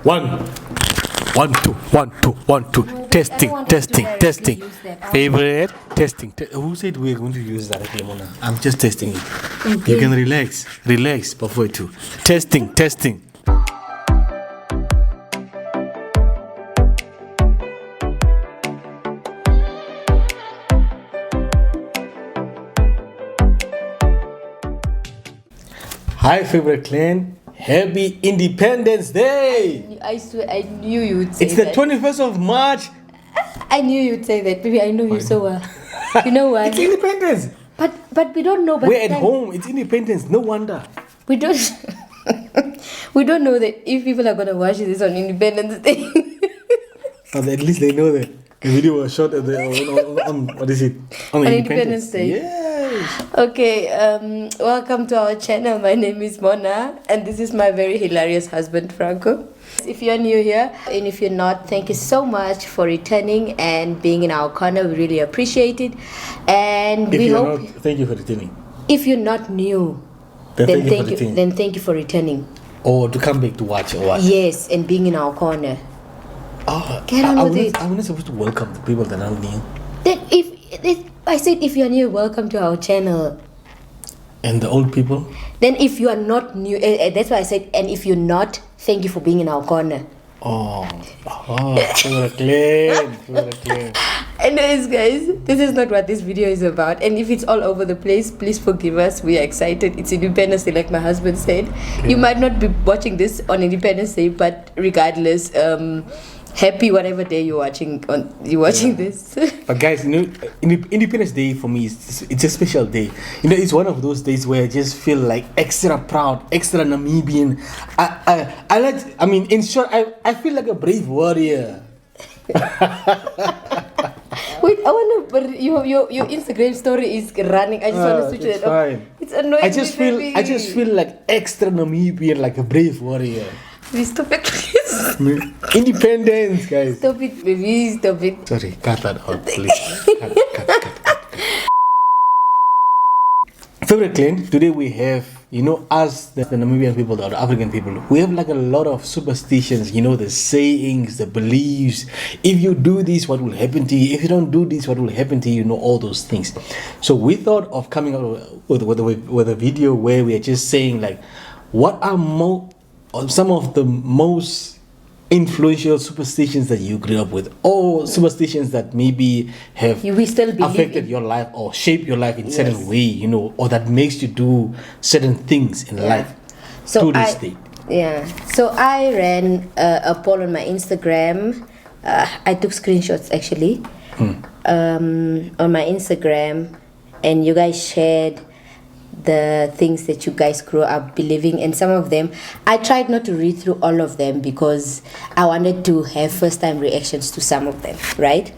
One. 1, 2, 1, 2, 1, 2. Testing. Favorite. Testing. Who said we're going to use that, Lemona? I'm just testing it. Okay. You can relax before you. Testing. Hi, favorite clan. Happy Independence Day! I swear, I knew you would say that. It's the 21st of March. I knew you'd say that, baby. I know you so well. You know why? It's Independence. But we don't know. But we're at home. It's Independence. No wonder. We don't. We don't know that if people are gonna watch this on Independence Day. At least they know that the video was shot at on what is it? On Independence Day. Yes. Okay, welcome to our channel. My name is Mona and this is my very hilarious husband Franco. If you're new here and if you're not, thank you so much for returning and being in our corner. We really appreciate it. And if we hope not, thank you for returning. If you're not new, then thank you for returning. Or to come back to watch or what? Yes, and being in our corner. Oh, I'm not supposed to welcome the people that are new. Then if I said if you're new, welcome to our channel. And the old people? Then if you are not new, that's why I said, and if you're not, thank you for being in our corner. Favorite clan. Anyways, guys, this is not what this video is about. And if it's all over the place, please forgive us. We are excited. It's Independence Day, like my husband said. Okay. You might not be watching this on Independence Day, but regardless, happy whatever day you're watching this. But guys, Independence Day for me it's a special day. It's one of those days where I just feel like extra proud, extra Namibian. In short, I feel like a brave warrior. Wait, I want to. Your Instagram story is running. I just want to switch it up. It's annoying. I just feel like extra Namibian, like a brave warrior. Please stop it, please. Independence, guys. Stop it, baby. Stop it. Sorry, cut that out, please. Cut. Favorite clan, today we have, us, the Namibian people, the African people, we have like a lot of superstitions, the sayings, the beliefs. If you do this, what will happen to you? If you don't do this, what will happen to you? All those things. So we thought of coming up with a video where we are just saying like, what are some of the most influential superstitions that you grew up with, or superstitions that maybe have affected your life or shaped your life in a certain way, or that makes you do certain things in life to this day. Yeah. So I ran a poll on my Instagram. I took screenshots actually on my Instagram, and you guys shared the things that you guys grew up believing, and some of them I tried not to read through all of them because I wanted to have first time reactions to some of them, right?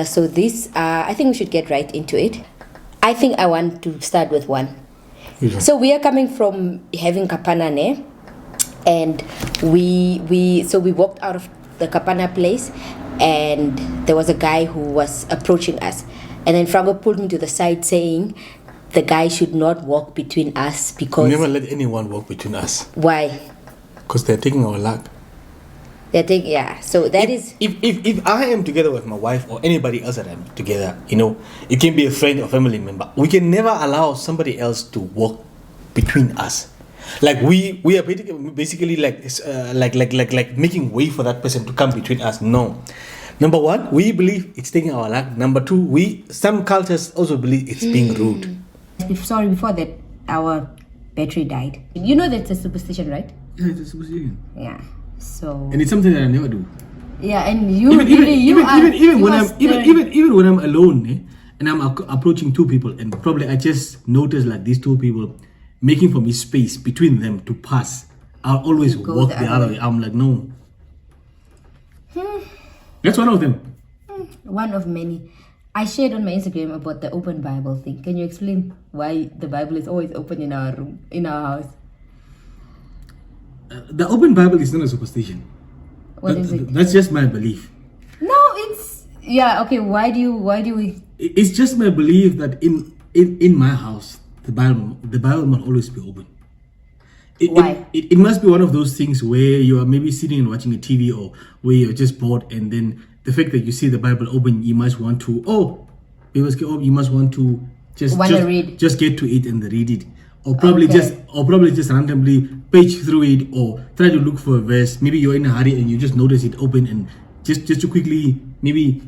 So this I think we should get right into it. I think I want to start with one. So we are coming from having kapanane, and we walked out of the kapana place, and there was a guy who was approaching us, and then Franco pulled me to the side saying the guy should not walk between us because... Never let anyone walk between us. Why? Because they're taking our luck. So that is... If I am together with my wife or anybody else that I'm together, it can be a friend or family member, we can never allow somebody else to walk between us. Like we are basically like making way for that person to come between us. No. Number one, we believe it's taking our luck. Number two, some cultures also believe it's being rude. Sorry, before that, our battery died. You know that's a superstition, right? Yeah, it's a superstition. Yeah. So. And it's something that I never do. Yeah, and you even when I'm alone, and I'm approaching two people, and probably I just notice like these two people making for me space between them to pass. I'll always walk the other way. I'm like, no. That's one of them. One of many. I shared on my Instagram about the open Bible thing. Can you explain why the Bible is always open in our room, in our house? The open Bible is not a superstition. What is it? That's just my belief. No, it's... Yeah, okay, why do we... It's just my belief that in my house, the Bible must always be open. Why? It must be one of those things where you are maybe sitting and watching a TV, or where you're just bored, and then the fact that you see the Bible open, you must want to, you must want to just read. Just get to it and read it. Or probably just randomly page through it, or try to look for a verse. Maybe you're in a hurry and you just notice it open, and just to quickly maybe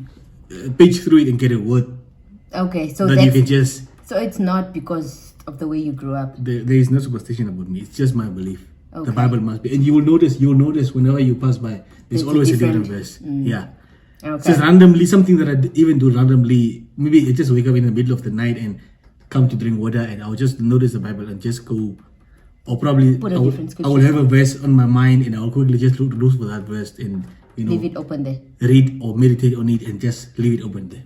page through it and get a word. Okay, so that you can just. So it's not because of the way you grew up. There is no superstition about me. It's just my belief. Okay. The Bible must be, and you will notice whenever you pass by, there's always a different verse. Yeah. Okay. Just randomly, something that I even do randomly. Maybe I just wake up in the middle of the night and come to drink water, and I'll just notice the Bible and just go, or probably Put a different scripture. I will have a verse on my mind, and I'll quickly just look for that verse and leave it open there. Read or meditate on it and just leave it open there.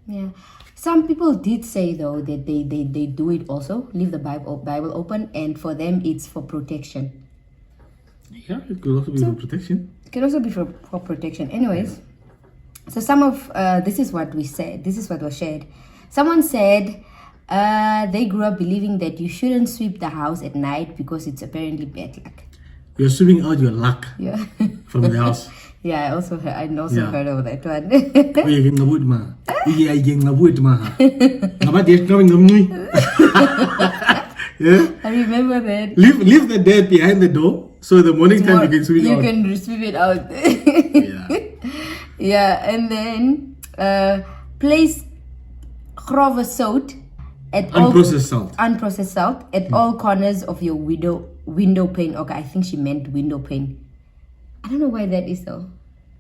Yeah. Some people did say though that they do it also, leave the Bible open, and for them it's for protection. Yeah, it could also be for protection. It can also be for protection. Anyways, so some of this is what we said. This is what was shared. Someone said they grew up believing that you shouldn't sweep the house at night because it's apparently bad luck. You're sweeping out your luck. Yeah. From the house. Yeah, I also heard of that one. Yeah. I remember that. Leave the dead behind the door, so the morning time you can sweep it out. You can sweep it out. Yeah. Yeah, and then place grove salt at unprocessed salt at all corners of your window pane. Okay, I think she meant window pane. I don't know why that is though.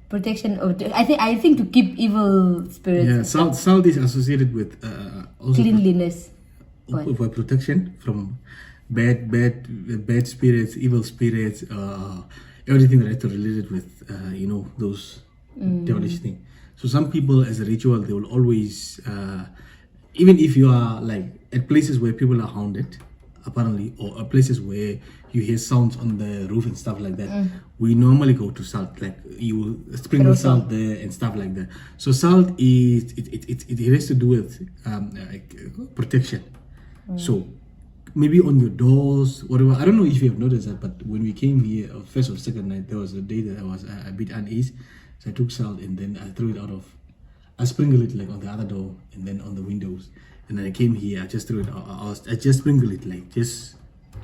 Protection of I think to keep evil spirits. Yeah, salt is associated with also cleanliness. For protection from bad spirits, evil spirits, everything that is related with those devilish things. So some people, as a ritual, they will always, even if you are like at places where people are haunted, apparently, or places where you hear sounds on the roof and stuff like that, we normally go to salt, like you sprinkle salt there and stuff like that. So salt is it has to do with protection. So maybe on your doors, whatever. I don't know if you have noticed that, but when we came here, first or second night, there was a day that I was a bit uneasy. So I took salt and then I threw it I sprinkled it like on the other door and then on the windows. And then I came here, I just threw it I just sprinkled it like just.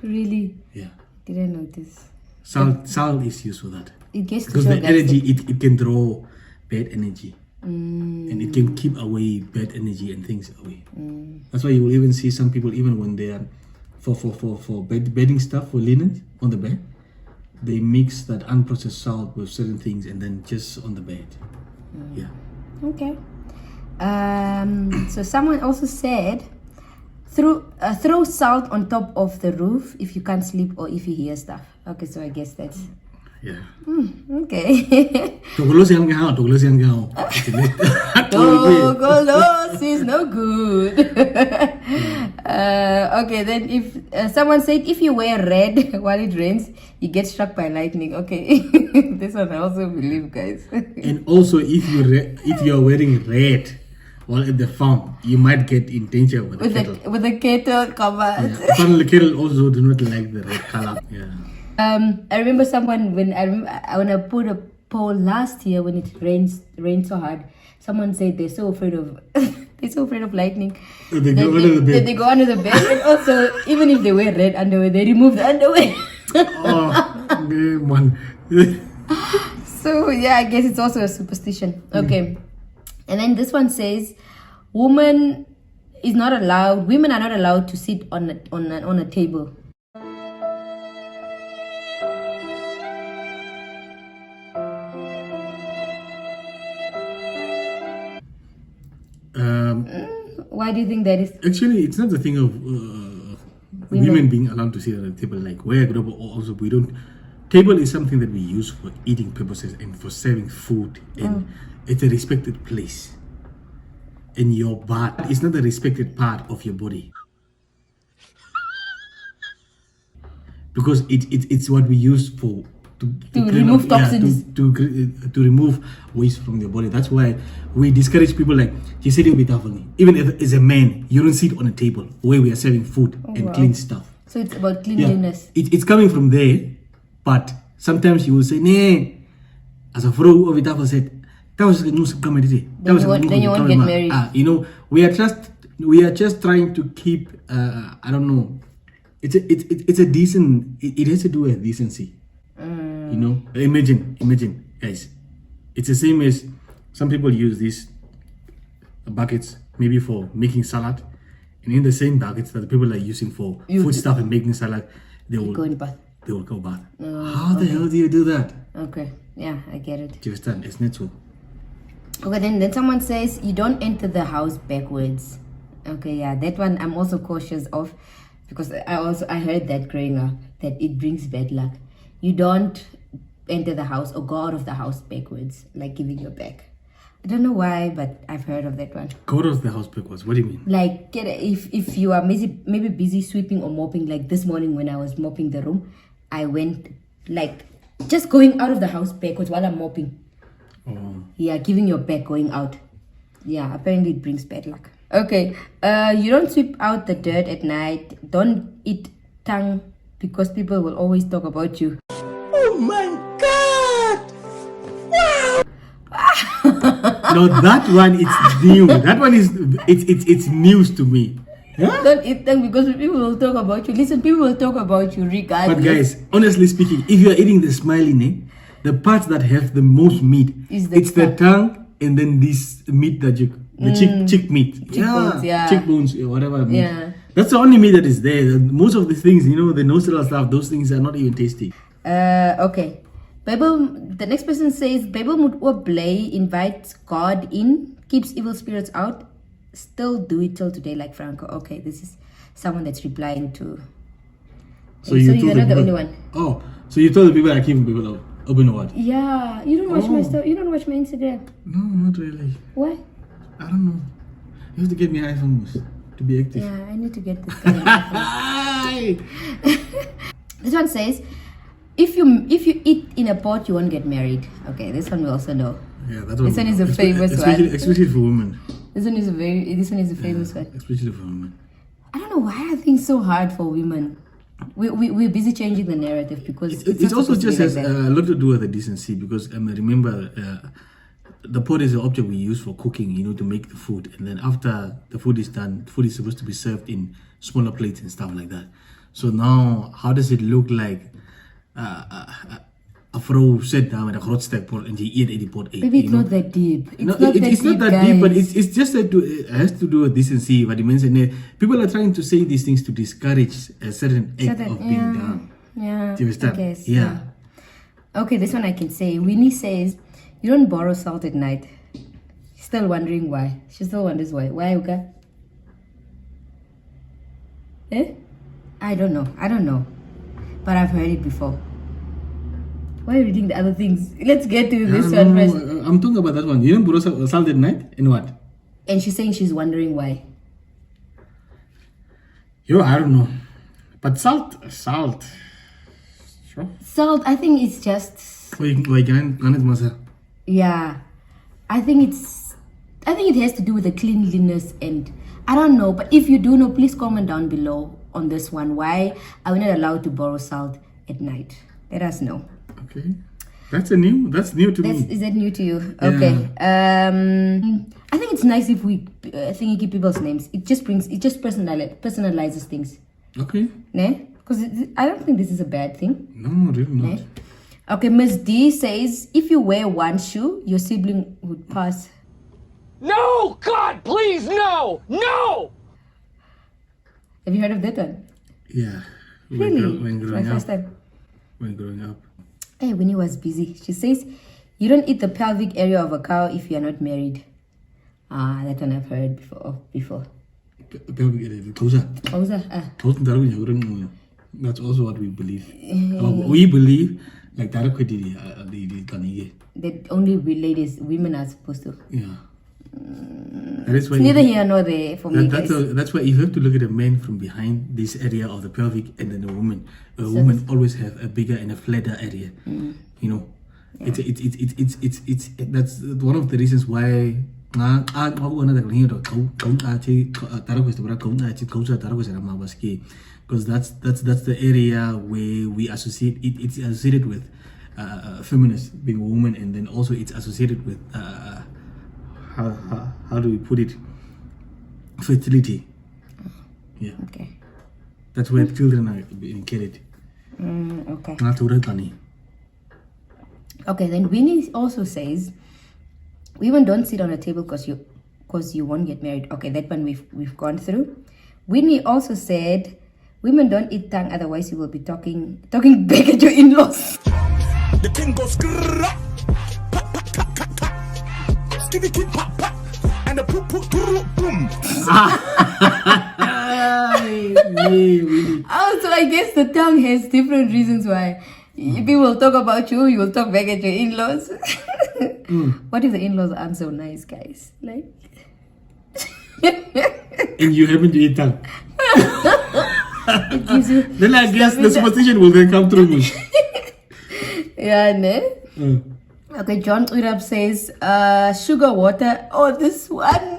Really? Yeah. Didn't notice. Salt is used for that. It gets because the energy, it can draw bad energy. And it can keep away bad energy and things away. That's why you will even see some people, even when they are for bedding stuff, for linen on the bed, they mix that unprocessed salt with certain things and then just on the bed. Yeah. Okay. So someone also said throw salt on top of the roof if you can't sleep or if you hear stuff. Okay, so I guess that's. Yeah. Okay. Togolos is no good. Okay, then if someone said if you wear red while it rains, you get struck by lightning. Okay, this one I also believe, guys. And also, if you are wearing red while at the farm, you might get in danger with the kettle. With the kettle covered. Yeah. Apparently, kettle also do not like the red color. Yeah. I remember someone when I put a poll last year when it rained so hard. Someone said they're so afraid of lightning. They go under the bed. They go under the bed, and also even if they wear red underwear, they remove the underwear. Man. So yeah, I guess it's also a superstition. Okay, and then this one says, women are not allowed to sit on a table. Why do you think that is? Actually, it's not the thing of women being allowed to sit at a table. Like where also we don't. Table is something that we use for eating purposes and for serving food, and it's a respected place. And your butt is not a respected part of your body because it's what we use for. To remove toxins. To remove waste from your body. That's why we discourage people like you sit with even if as a man, you don't sit on a table where we are serving food and clean stuff. So it's about cleanliness. It's coming from there, but sometimes you will say, nee, as a vrouw of tafel said, that was the news coming today. Then you won't get married. You know, we are just trying to keep I don't know. It's a decent. It has to do with decency. You know, imagine, guys. It's the same as some people use these buckets maybe for making salad, and in the same buckets that the people are using for food stuff and making salad, they will go in bath. They will go bath. How the hell do you do that? Okay, yeah, I get it. Do you understand? It's not so. Okay, then someone says you don't enter the house backwards. Okay, yeah, that one I'm also cautious of, because I heard that growing up, that it brings bad luck. You don't enter the house or go out of the house backwards, like giving your back. I don't know why, but I've heard of that one. Go out of the house backwards. What do you mean? Like, if you are maybe busy sweeping or mopping, like this morning when I was mopping the room, I went like just going out of the house backwards while I'm mopping. Oh. Yeah, giving your back going out. Yeah, apparently it brings bad luck. Okay, you don't sweep out the dirt at night. Don't eat tongue because people will always talk about you. Oh my God! Wow! No, that one it's new. That one is it's news to me. Huh? Don't eat them because people will talk about you. Listen, people will talk about you regardless. But guys, honestly speaking, if you are eating the smiley, the parts that have the most meat, it's the tongue and then this meat that chick meat. Cheekbones, cheekbones, whatever. Yeah. That's the only meat that is there. Most of the things, you know, the nostril stuff, those things are not even tasty. Okay. The next person says, Bible Mutwablay invites God in, keeps evil spirits out, still do it till today, like Franco. Okay, this is someone that's replying to. So you're not the only one. Oh, so you told the people that keep people out. Open or what? Yeah, you don't watch my stuff. You don't watch my Instagram. No, not really. Why? I don't know. You have to get me iPhones to be active. Yeah, I need to get this guy. This one says, if you eat in a pot, you won't get married. Okay, this one we also know. Yeah, that one. This one is a famous one. Especially for women. This one is a famous one. Especially for women. I don't know why I think so hard for women. We're busy changing the narrative because it's also just has a lot to do with the decency, because remember the pot is the object we use for cooking, you know, to make the food, and then after the food is done, food is supposed to be served in smaller plates and stuff like that. So now how does it look like a vrouw sit down with a groot stuk pot and she eat the pot? Maybe it's not that deep. It's not that deep, but it's just that it has to do with decency. But people are trying to say these things to discourage a certain act of being done. Yeah. Do you understand? I guess, yeah. Okay, this one I can say. Winnie says, you don't borrow salt at night. She's still wondering why. She still wonders why. Why, Uka? I don't know. But I've heard it before. Why are you reading the other things? Let's get to this one first. I'm talking about that one. You don't borrow salt at night? And what? And she's saying she's wondering why. I don't know. But salt. Sure. Salt, I think it's just... Yeah. I think it has to do with the cleanliness, and I don't know. But if you do know, please comment down below on this one. Why are we not allowed to borrow salt at night? Let us know. Okay, that's new to me. Is that new to you? Yeah. Okay. I think it's nice if we keep people's names. It just personalizes things. Okay. Ne? Because I don't think this is a bad thing. No, really not. Ne? Okay, Miss D says, if you wear one shoe, your sibling would pass. No, God, please, no. Have you heard of that one? Yeah. Really? When growing up. When growing up. Hey, Winnie was busy. She says, you don't eat the pelvic area of a cow if you are not married. That one I've heard before. Pelvic area. That's also what we believe. We believe, like that, that only women are supposed to. Yeah. That is why it's neither here nor there for me. That's why you have to look at a man from behind this area of the pelvic, and then a woman. A woman always have a bigger and a flatter area. You know, yeah. It's that's one of the reasons why Because that's the area where we associate it. It's associated with feminists being a woman, and then also it's associated with how do we put it, fertility. Yeah, Okay. that's where children are being carried. Okay. Not to Tani. Okay, then Winnie also says women don't sit on a table because you won't get married. Okay, that one we've gone through. Winnie also said women don't eat tongue, otherwise you will be talking back at your in-laws. The thing goes grrrr, skitty kid pop pop, and the poop poop boom. Oh, so I guess the tongue has different reasons why. People will talk about you, you will talk back at your in-laws. What if the in-laws aren't so nice, guys? Like, And you happen to eat tongue. it gives you. Then I guess the superstition will then come through me. Yeah, ne? Okay, John Urab says, sugar water. Oh, this one.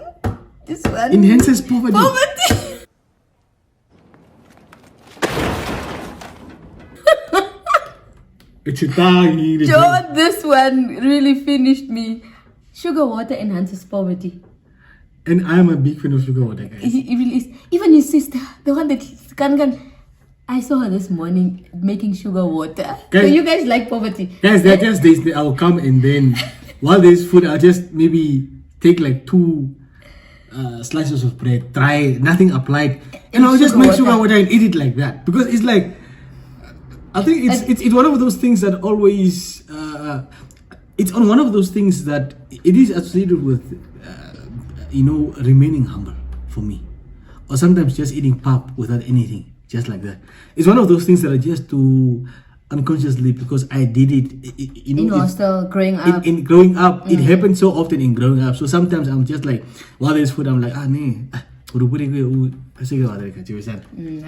Enhances poverty. It's a tongue. John, this one really finished me. Sugar water enhances poverty. And I'm a big fan of sugar water, guys. It really is. Even your sister, the one that Kangan, I saw her this morning making sugar water. So Guys- you guys like poverty. Guys, there are just days that I'll come and then while there's food, I'll just maybe take like 2 slices of bread, try nothing applied, and I'll just sugar make sugar water. water and eat it like that because it's like I think it's one of those things that always it's on one of those things that it is associated with remaining humble for me, or sometimes just eating pap without anything, just like that. It's one of those things that I just do unconsciously because I did it. In hostel, growing up. In growing up, it happened so often in growing up. So sometimes I'm just like, while there's food, I'm like, I'll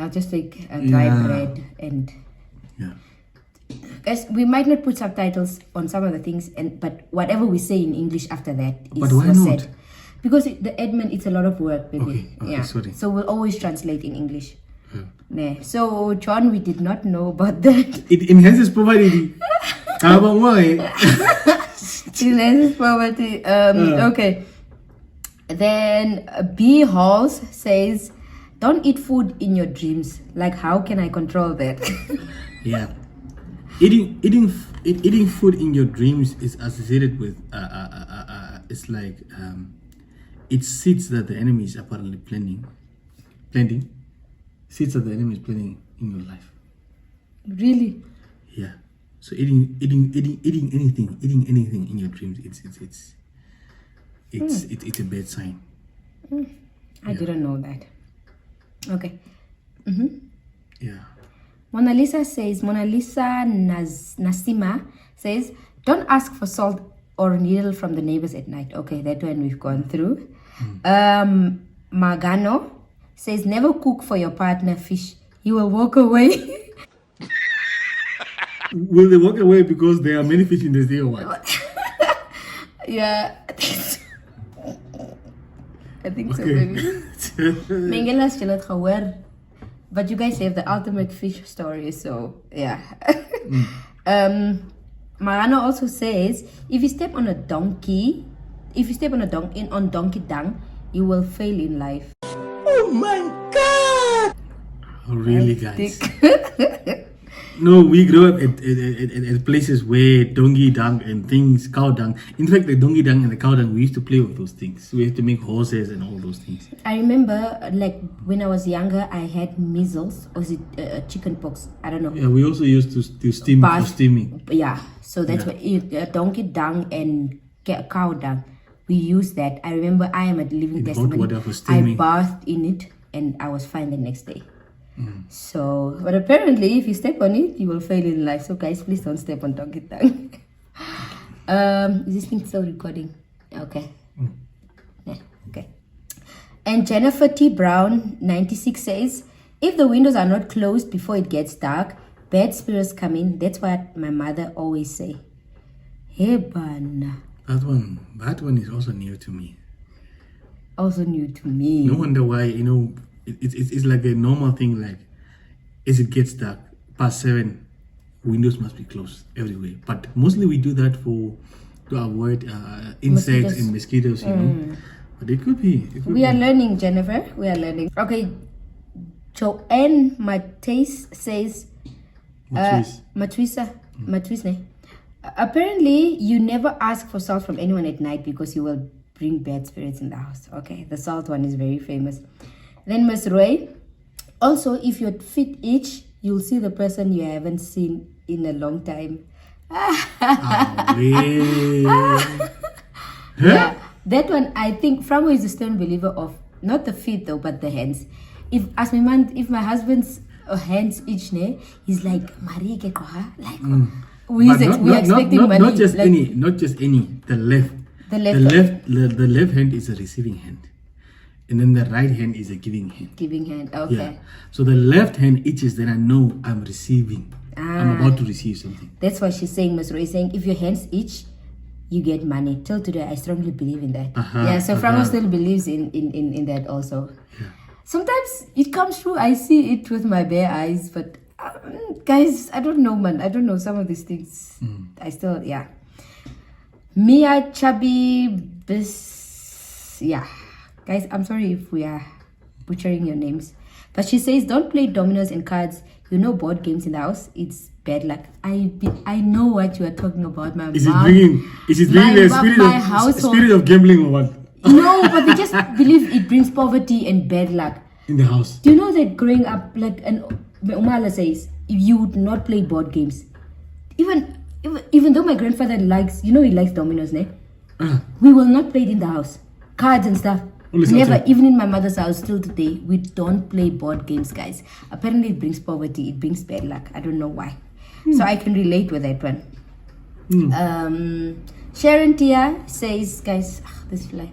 just take dry bread and. yeah. Guys, we might not put subtitles on some of the things, but whatever we say in English after that is But why was not? said. Because the admin, it's a lot of work, baby. Okay, sorry. So we'll always translate in English. Nah. So John, we did not know about that. It enhances poverty. Why? It enhances poverty. Okay. Then B Halls says, "Don't eat food in your dreams. Like, how can I control that?" Yeah. Eating food in your dreams is associated with it's like it's seeds that the enemy is apparently planting seeds that the enemy is planting in your life. Really? Yeah. So eating anything in your dreams, it's a bad sign. I didn't know that. Okay. Yeah. Mona Lisa Nasima says, "Don't ask for salt or a needle from the neighbors at night." Okay, that one we've gone through. Magano says, "Never cook for your partner fish. He will walk away." Will they walk away because there are many fish in the sea or what? Yeah. I think so, Okay. baby. Mengela still at gehoor. But you guys have the ultimate fish story, so yeah. Marano also says, if you step on donkey dung, you will fail in life. Oh my God! Oh, really, guys? No, we grew up at places where donkey dung and things, cow dung. In fact, the donkey dung and the cow dung, we used to play with those things. We used to make horses and all those things. I remember, like, when I was younger, I had measles, or is it chicken pox? I don't know. Yeah, we also used to steam for Bath. steaming. Yeah, so that's what donkey dung and cow dung. We use that. I remember I am a living In hot testimony. water for I steaming. bathed in it and I was fine the next day. So, but apparently, if you step on it, you will fail in life. So, guys, please don't step on donkey dung. Is this thing still recording? Okay. Yeah, okay. And Jennifer T. Brown, 96, says, "If the windows are not closed before it gets dark, bad spirits come in. That's what my mother always say." Hey, bana. That one is also new to me. Also new to me. No wonder why, it's like a normal thing, like as it gets dark, past 7, windows must be closed everywhere. But mostly we do that to avoid insects Mosquitoes. and mosquitoes, But it could be. We are learning, Jennifer. We are learning. Okay. Joanne Matis says, Matwisne. Apparently, you never ask for salt from anyone at night because you will bring bad spirits in the house. Okay, the salt one is very famous. Then Miss Roy. Also, if your feet itch, you'll see the person you haven't seen in a long time. Yeah, that one, I think Franco is a stern believer of not the feet though, but the hands. If my husband's hands itch, he's like, Marie ke koha, like we are expecting money. Not just any. The left. The left hand is a receiving hand, and then the right hand is a giving hand. Giving hand, okay. Yeah. So the left hand itches, then I know I'm receiving. I'm about to receive something. That's what she's saying, Ms. Roy is saying, if your hands itch, you get money. Till today, I strongly believe in that. Yeah, so Franco still believes in that also. Yeah. Sometimes it comes true. I see it with my bare eyes, but guys, I don't know, man. I don't know some of these things. I still, yeah. Mia Chubby yeah. Guys, I'm sorry if we are butchering your names. But she says, don't play dominoes and cards. Board games in the house. It's bad luck. I know what you are talking about, my mom. Is it bringing the spirit of gambling or what? No, but they just believe it brings poverty and bad luck. In the house. Do you know that growing up, like, and Umala says, you would not play board games. Even though my grandfather likes, he likes dominoes, we will not play it in the house. Cards and stuff. Never, even in my mother's house, still today, we don't play board games, guys. Apparently, it brings poverty, it brings bad luck. I don't know why. So I can relate with that one. Sharon Tia says, guys, this fly.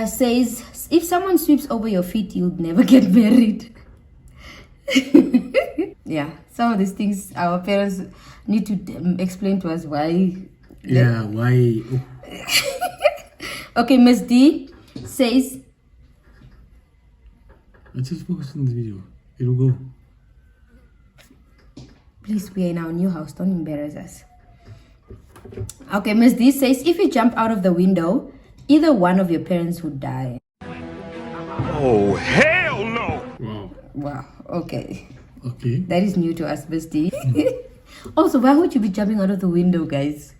Says, if someone sweeps over your feet, you'll never get married. Yeah, some of these things our parents need to explain to us why. Yeah, why? Oh. Okay, Miss D says, let's just focus on the video. It will go. Please, we are in our new house. Don't embarrass us. Okay, Miss D says, if you jump out of the window, either one of your parents would die. Oh, hell no! Wow. Okay. Okay. That is new to us, Miss D. Also, why would you be jumping out of the window, guys?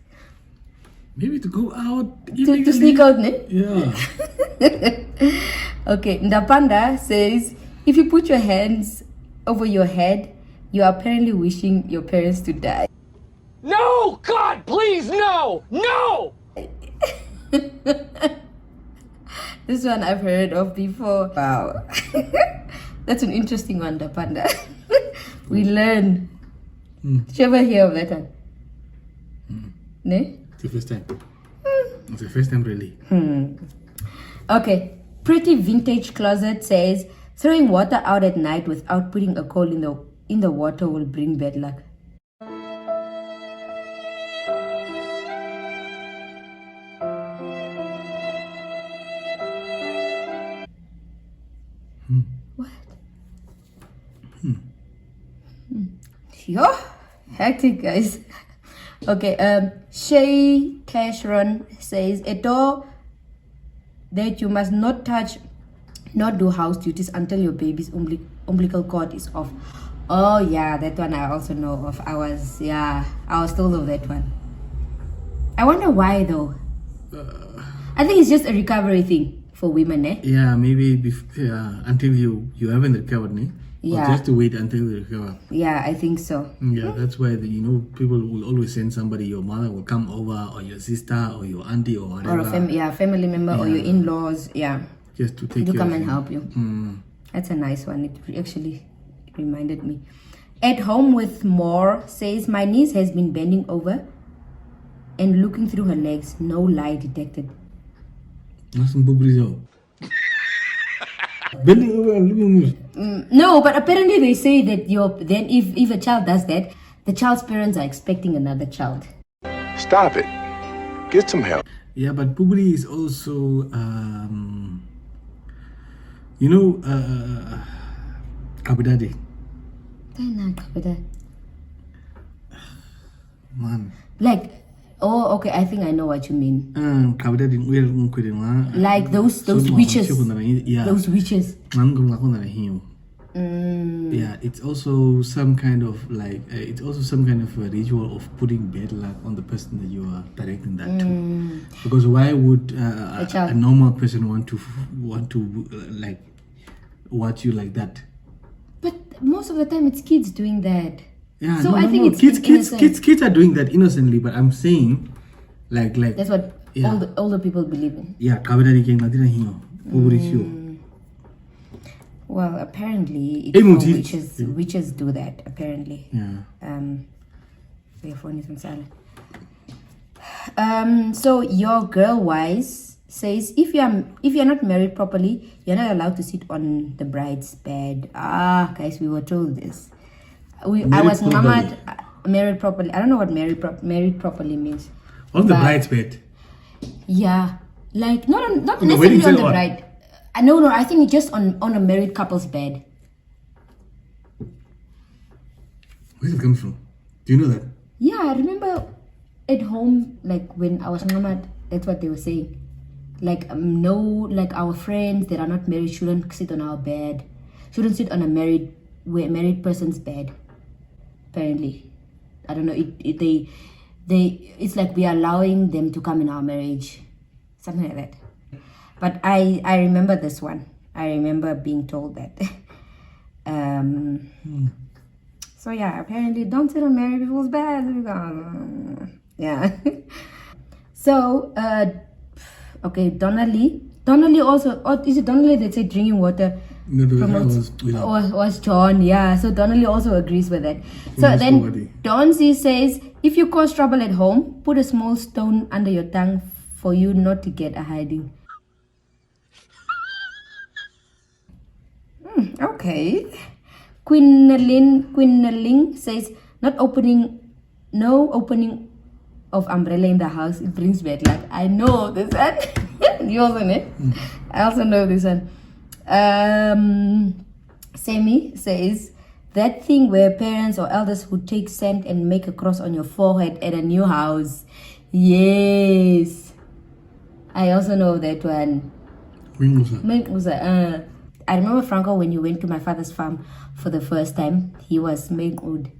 Maybe to go out. To sneak out, ne? Yeah. Okay, Ndapanda says, if you put your hands over your head, you are apparently wishing your parents to die. No! God, please, no! No! This one I've heard of before. Wow. That's an interesting one, Ndapanda. We learn. Did you ever hear of that one? Ne? It's the first time. It's the first time, really. Okay. Pretty Vintage Closet says, throwing water out at night without putting a coal in the water will bring bad luck. What? Yo, hectic, guys. Okay, Shay Cashron says, a door that you must not touch, not do house duties until your baby's umbilical cord is off. Oh yeah, that one I also know of. I was told of that one. I wonder why though. I think it's just a recovery thing for women, eh? Yeah, maybe until you haven't recovered, ne? Yeah. Or just to wait until you recover. Yeah, I think so. Yeah, that's why people will always send somebody. Your mother will come over, or your sister, or your auntie, or whatever. Or a family member, or your in-laws. Yeah. Just to take To care come of and you. help you. That's a nice one. It actually reminded me. At Home with More says, my niece has been bending over and looking through her legs. No lie detected. Nothing boobies out. Bending over and looking. No, but apparently they say that if a child does that, the child's parents are expecting another child. Stop it. Get some help. Yeah, but Pubri is also, you know, Kabadadi. Man. Like, oh, okay, I think I know what you mean. Kabadadi, Like those witches. Yeah. Those witches. Yeah, it's also some kind of like it's also some kind of a ritual of putting bad luck on the person that you are directing that to. Because why would a normal person want to like watch you like that? But most of the time, it's kids doing that. Yeah, so no, I think it's kids are doing that innocently. But I'm saying, like that's what yeah. all the older people believe in. Yeah, Kabadadi king Latina hiyo. Well, apparently, witches do that. Apparently, yeah. Their phone is on silent. So your girl wise says if you're not married properly, you're not allowed to sit on the bride's bed. Ah, guys, we were told this. I was married properly. I don't know what married properly means. On the bride's bed. Yeah, like not necessarily on the bride. No, I think it's just on a married couple's bed. Where does it come from? Do you know that? Yeah, I remember at home, like when I was nomad, that's what they were saying. Like, no, like our friends that are not married shouldn't sit on our bed. Shouldn't sit on a married person's bed. Apparently. I don't know, it's like we are allowing them to come in our marriage. Something like that. But I remember this one. I remember being told that. So yeah, apparently don't sit on married people's beds. Yeah. So, okay, Donnelly also, or is it Donnelly that said drinking water? No, was John, yeah. So Donnelly also agrees with that. So then Donzi says, if you cause trouble at home, put a small stone under your tongue for you not to get a hiding. Okay. Quinnaling says, no opening of umbrella in the house, it brings bad luck. I know this one. You also know it? I also know this one. Semi says, that thing where parents or elders would take sand and make a cross on your forehead at a new house. Yes. I also know that one. I remember Franco when you went to my father's farm for the first time, he was Megud.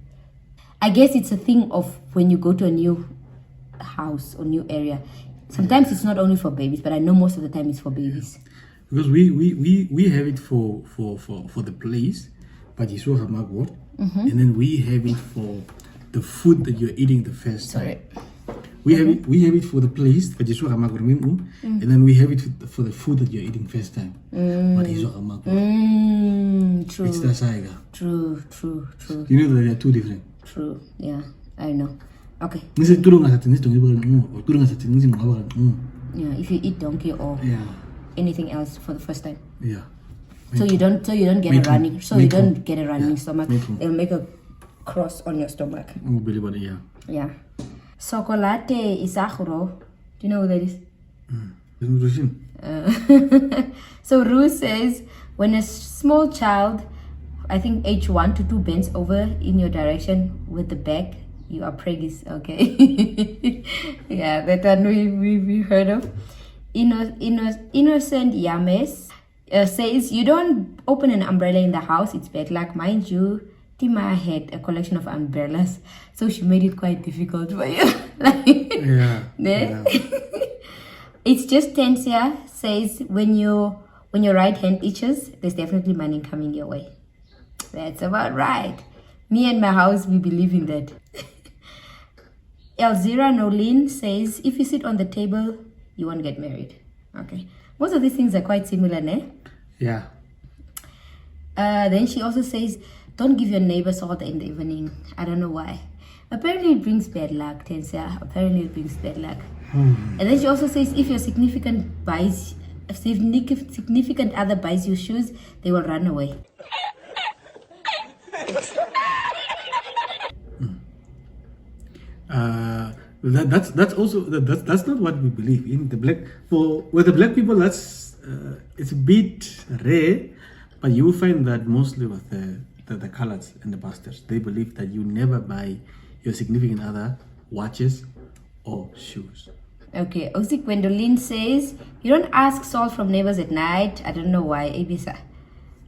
I guess it's a thing of when you go to a new house or new area. Sometimes it's not only for babies, but I know most of the time it's for babies. Because we have it for the place, but it's so hamagot, and then we have it for the food that you're eating the first time. Sorry. We have it for the place, but it's so hamagot, and then we have it for the food that you're eating first time, but it's so hamagot. True. It's the saiga. True. You know that they are two different. True. Yeah, I know. Okay. Yeah, if you eat donkey or anything else for the first time. Yeah. So you don't get a running. So you don't get a running stomach. They'll make a cross on your stomach. Oh, believe it, yeah. Yeah. Chocolate isachuro. Do you know what that is? So Rue says, when a small child, I think age 1 to 2, bends over in your direction with the back, you are preggies. Okay. Yeah, that one we heard of. Innocent Yames says, you don't open an umbrella in the house, it's bad luck. Mind you, Tima had a collection of umbrellas, so she made it quite difficult for you. Yeah. It's just Tensia says, when your right hand itches, there's definitely money coming your way. That's about right. Me and my house, we believe in that. Elzira Nolin says, if you sit on the table, you won't get married. Okay. Most of these things are quite similar, ne? Yeah. Then she also says, don't give your neighbor salt in the evening. I don't know why. Apparently it brings bad luck, Tensia. Apparently it brings bad luck. And then she also says, if your significant other buys you shoes, they will run away. That's also that's not what we believe in the black. With the black people, that's it's a bit rare, but you will find that mostly with the colors and the bastards, they believe that you never buy your significant other watches or shoes. Okay, Ozi Gwendolyn says, you don't ask salt from neighbors at night. I don't know why. Abisa.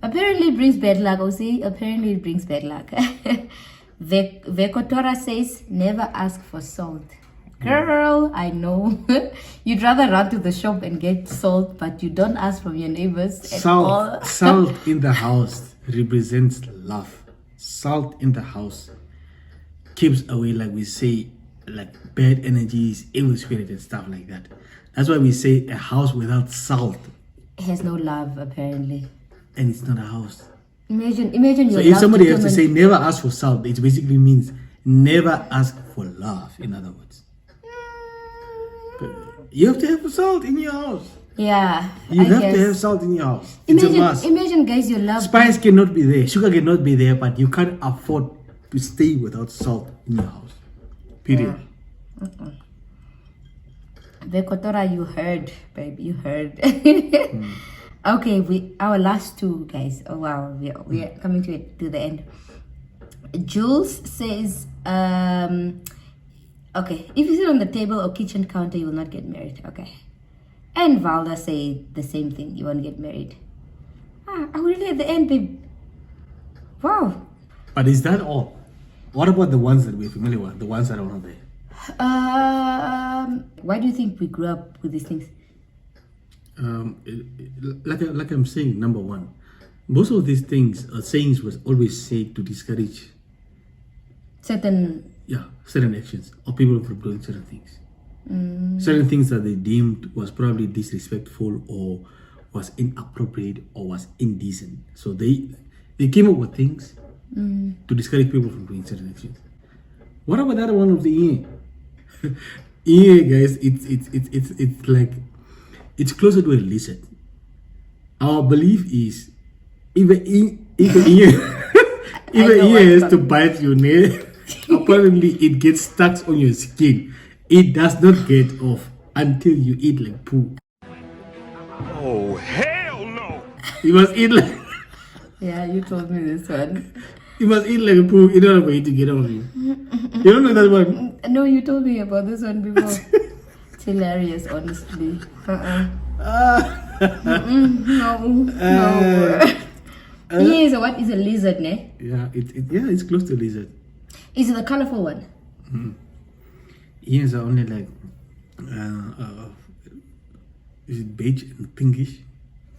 Apparently it brings bad luck, Ozi. Apparently it brings bad luck. Vekotora says, never ask for salt. Girl, I know. You'd rather run to the shop and get salt, but you don't ask from your neighbors at all. Salt in the house represents love. Salt in the house keeps away, like we say, like bad energies, evil spirit and stuff like that. That's why we say a house without salt has no love, apparently. And it's not a house. Imagine So your if love somebody has to determines- say never ask for salt, it basically means never ask for love, in other words. You have to have salt in your house. Yeah, You I have guess. to have salt in your house. It's a must. Imagine, guys, your love. Spice cannot be there, sugar cannot be there, but you can't afford to stay without salt in your house. Period. Vekotora, you heard, baby, you heard. Okay, our last two, guys. Oh wow, we are coming to the end. Jules says, okay, if you sit on the table or kitchen counter, you will not get married. Okay. And Valda say the same thing. You won't get married. I'm really at the end, babe. Wow. But is that all? What about the ones that we're familiar with, the ones that are not there? Why do you think we grew up with these things? Like I'm saying, number one, most of these things or sayings was always said to discourage Certain actions or people from doing certain things. Certain things that they deemed was probably disrespectful or was inappropriate or was indecent. So they came up with things to discourage people from doing certain actions. What about that one of the ear? Ear, guys, it's like it's closer to a lizard. Our belief is if an ear has to bite your nail, apparently it gets stuck on your skin. It does not get off until you eat like poo. Oh, hell no! You must eat like Yeah, you told me this one. you must eat like a poo in order for it to get off you. You don't know that one? No, you told me about this one before. It's hilarious, honestly. No. Yeah, so what is a lizard, ne? Yeah, it's close to lizard. Is it the colorful one? Ears are only like is it beige and pinkish?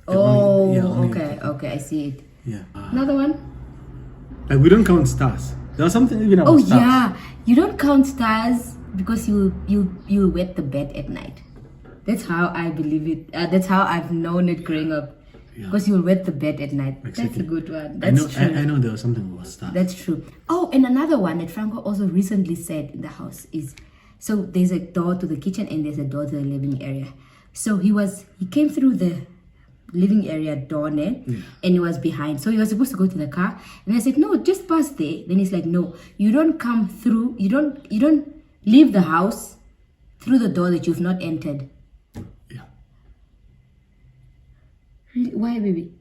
Okay, I see it. Yeah. Another one? Like we don't count stars. There's something even about Oh stars. yeah, you don't count stars because you wet the bed at night. That's how I believe it. That's how I've known it growing up. Yeah. Because you'll wet the bed at night. Exactly. That's a good one. That's true. I know there was something about stars. That's true. Oh, and another one that Franco also recently said in the house is, so there's a door to the kitchen and there's a door to the living area. So he came through the living area door there, and he was behind. So he was supposed to go to the car, and I said, no, just pass there. Then he's like, no, you don't come through. You don't leave the house through the door that you've not entered. Yeah. Why, baby?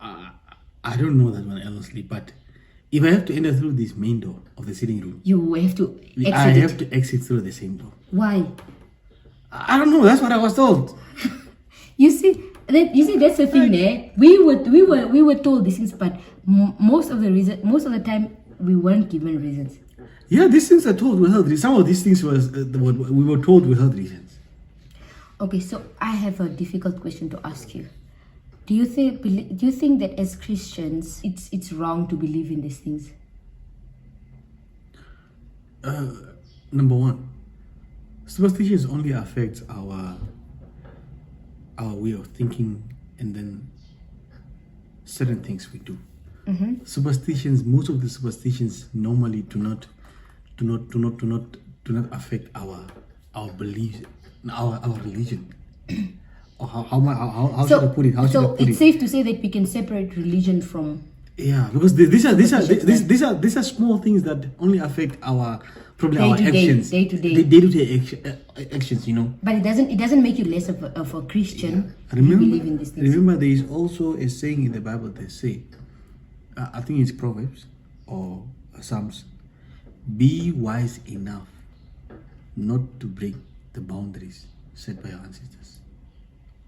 I don't know that one honestly, but if I have to enter through this main door of the sitting room, You have to exit I it. have to exit through the same door. Why? I don't know. That's what I was told. You see, that's the thing. We were told these things, but most of the time we weren't given reasons. Yeah, these things are told without reasons. Some of these things was we were told without reasons. Okay, so I have a difficult question to ask you. Do you think that as Christians it's wrong to believe in these things? Number one, superstitions only affects our way of thinking, and then certain things we do. Superstitions, most of the superstitions normally do not affect our beliefs, our religion. Or how should I put it? So it's safe to say that we can separate religion from Yeah, because these are small things that only affect our probably our Day-to-day, actions, day-to-day. day-to-day actions. You know. But it doesn't make you less of a Christian if you Remember, believe in these things. remember, there is also a saying in the Bible. They say, I think it's Proverbs or Psalms. Be wise enough not to break the boundaries set by your ancestors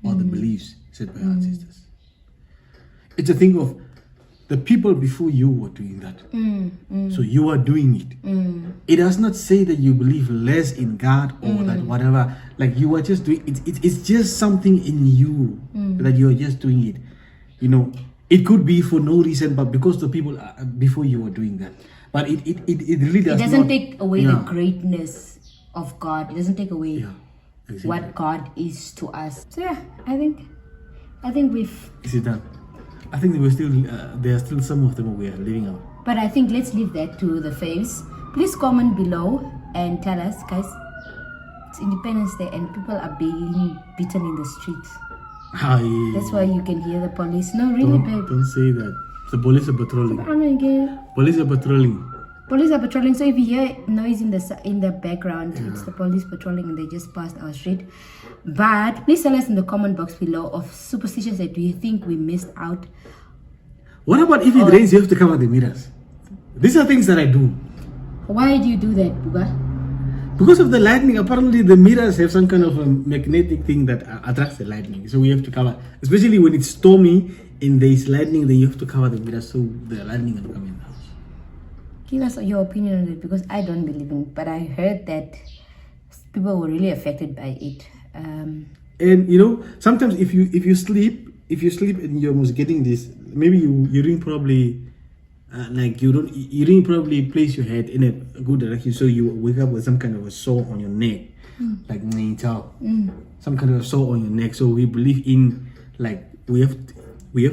or the beliefs set by your ancestors. It's a thing of the people before you were doing that. So you are doing it. It does not say that you believe less in God or that whatever. Like you are just doing it. It's just something in you that you are just doing it. You know, it could be for no reason, but because the people before you were doing that. But it really does It doesn't not take away the greatness of God. It doesn't take away exactly. what God is to us. So yeah, I think we've. Is it done? I think we're still there are still some of them we are leaving out. But I think let's leave that to the faves. Please comment below and tell us, guys. It's Independence Day and people are being beaten in the streets. That's why you can hear the police. No, really, babe. Don't say that. The police are patrolling. Police are patrolling. Police are patrolling. So if you hear noise in the background, it's the police patrolling and they just passed our street. But please tell us in the comment box below of superstitions that do you think we missed out. What about if it rains, you have to cover the mirrors? These are things that I do. Why do you do that, Buga? Because of the lightning, apparently the mirrors have some kind of a magnetic thing that attracts the lightning. So we have to cover, especially when it's stormy and there is lightning, then you have to cover the mirrors so the lightning will come in the house. Give us your opinion on it because I don't believe in it, but I heard that people were really affected by it. And you know, sometimes if you sleep and you're almost getting this, maybe you didn't probably like you didn't probably place your head in a good direction, so you wake up with some kind of a sore on your neck, like some kind of sore on your neck. So we believe in like we have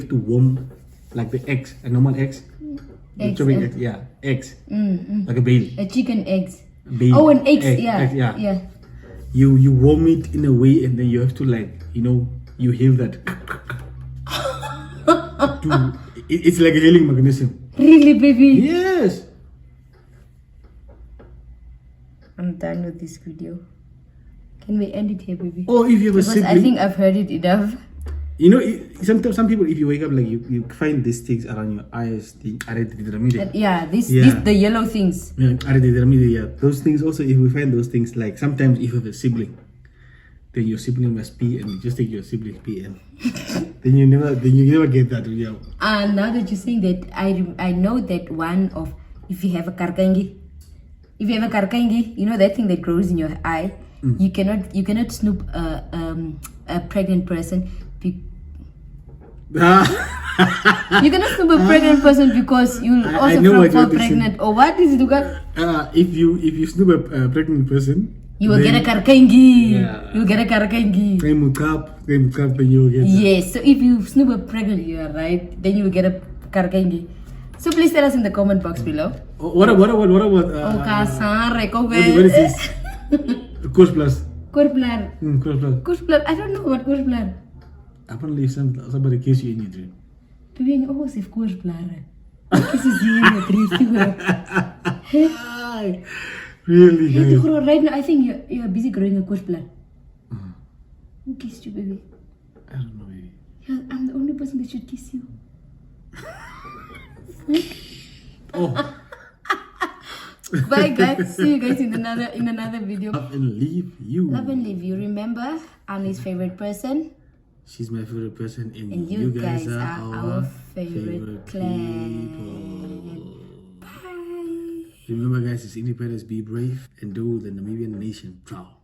to warm like the eggs, a normal eggs. Eggs. Like a baby. A chicken eggs. Baby. Oh, an eggs, yeah. You warm it in a way, and then you have to like you heal that. It's like a healing mechanism. Really, baby? Yes. I'm done with this video. Can we end it here, baby? Or if you have a because sibling, I think I've heard it enough. You know, sometimes some people, if you wake up, like you find these things around your eyes, the the yellow things. Yeah, those things also. If we find those things, like sometimes if you have a sibling, then your sibling must pee, and you just take your sibling pee, and then you never get that. Yeah. Now that you're saying that, I know that one of if you have a karkangi, you know that thing that grows in your eye. You cannot snoop a pregnant person. You cannot snoop a pregnant person because you'll also fall pregnant. Or what is it? If you snoop a pregnant person, you will get a karkangi. Yeah. You'll get a karkangi. Then you will get. Yes. So if you snoop a pregnant, you are right. Then you will get a karkangi. So please tell us in the comment box below. What about? What is this? Course plus. Kurplar. Course plus. I don't know what kurplar. Apparently, if somebody kisses you in your dream. Baby, oh, if kurplar. Kisses you in your dream. Really, guys. Right now, I think you're busy growing a kurplar. Who kissed you, baby? I don't know, baby. Yeah, I'm the only person that should kiss you. Oh. Bye guys, see you guys in another video. Love and leave you. Remember, I'm his favorite person. She's my favorite person, and you guys are our favorite clan. Bye. Remember, guys, it's independence. Be brave and do the Namibian nation proud.